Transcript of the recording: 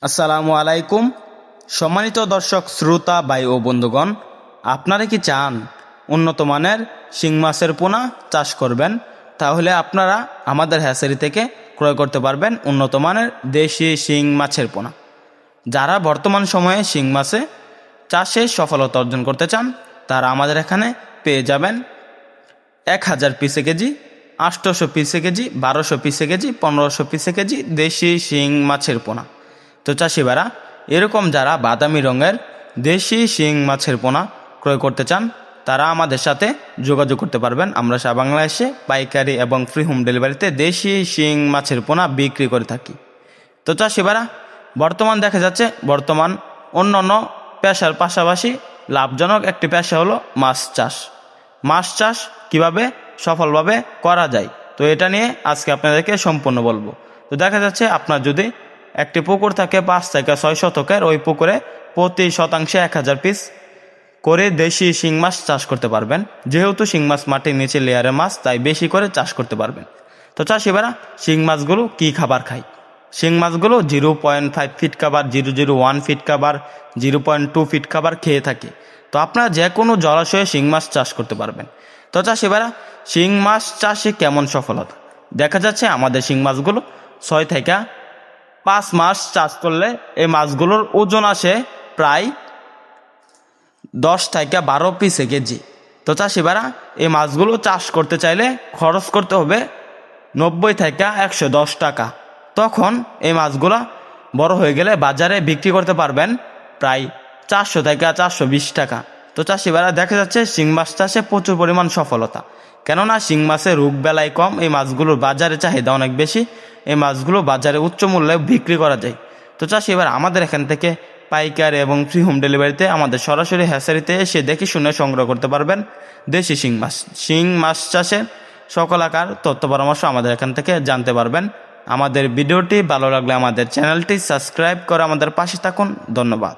আসসালামু আলাইকুম। সম্মানিত দর্শক শ্রোতা ভাই ও বন্ধুগণ, আপনারা কি চান উন্নত মানের শিং মাছের পোনা চাষ করবেন? তাহলে আপনারা আমাদের হ্যাচারি থেকে ক্রয় করতে পারবেন উন্নত মানের দেশি শিং মাছের পোনা। যারা বর্তমান সময়ে শিং মাছে চাষে সফলতা অর্জন করতে চান, তারা আমাদের এখানে পেয়ে যাবেন 1000 পিসে কেজি, 800 পিসে কেজি, 1200 পিসে কেজি, 1500 পিসে কেজি দেশি শিং মাছের পোনা। তো চাষি ভাইরা, এরকম যারা বাদামি রঙের দেশি শিং মাছের পোনা ক্রয় করতে চান, তারা আমাদের সাথে যোগাযোগ করতে পারবেন। আমরা সারা বাংলাদেশে পাইকারি এবং ফ্রি হোম ডেলিভারিতে দেশি শিং মাছের পোনা বিক্রি করে থাকি। তো চাষি ভাইরা, বর্তমান দেখা যাচ্ছে অন্যান্য পেশার পাশাপাশি লাভজনক একটি পেশা হলো মাছ চাষ। মাছ চাষ কিভাবে সফলভাবে করা যায়, তো এটা নিয়ে আজকে আপনাদেরকে সম্পূর্ণ বলবো। তো দেখা যাচ্ছে আপনার যদি একটি পুকুর থাকে 5 থেকে 6 শতকের, ওই পুকুরে প্রতি শতাংশে 1000 পিস করে দেশি শিং মাছ চাষ করতে পারবেন। যেহেতু শিং মাছ মাটির নিচে লেয়ারের মাছ, তাই বেশি করে চাষ করতে পারবেন। তো চাষিবারা, শিং মাছগুলো কী খাবার খায়? শিং মাছগুলো 0.5 ফিট খাবার, 0.01 ফিট খাবার, 0.2 ফিট খাবার খেয়ে থাকে। তো আপনারা যে কোনো জলাশয়ে শিং মাছ চাষ করতে পারবেন। তো চাষিবারা, শিং মাছ চাষে কেমন সফলতা দেখা যাচ্ছে? আমাদের শিং মাছগুলো 6 থেকে 5 মাস চাষ করলে এই মাছগুলোর ওজন আসে প্রায় 10 থেকে 12 পিসে কেজি। তো চাষিবারা, এই মাছগুলো চাষ করতে চাইলে খরচ করতে হবে 90 থেকে 110 টাকা। তখন এই মাছগুলো বড় হয়ে গেলে বাজারে বিক্রি করতে পারবেন প্রায় 400 থেকে 420 টাকা। তো চাষিবারা, দেখা যাচ্ছে শিং মাছ চাষে প্রচুর পরিমাণ সফলতা, কেননা শিং মাছের রোগ বেলায় কম, এই মাছগুলোর বাজারে চাহিদা অনেক বেশি, এই মাছগুলো বাজারে উচ্চ মূল্যে বিক্রি করা যায়। তো চাষি, এবার আমাদের এখান থেকে পাইকারি এবং ফ্রি হোম ডেলিভারিতে আমাদের সরাসরি হ্যাচারিতে এসে দেখে শুনে সংগ্রহ করতে পারবেন দেশি শিং মাছ। শিং মাছ চাষের সকল আকার তথ্য পরামর্শ আমাদের এখান থেকে জানতে পারবেন। আমাদের ভিডিওটি ভালো লাগলে আমাদের চ্যানেলটি সাবস্ক্রাইব করে আমাদের পাশে থাকুন। ধন্যবাদ।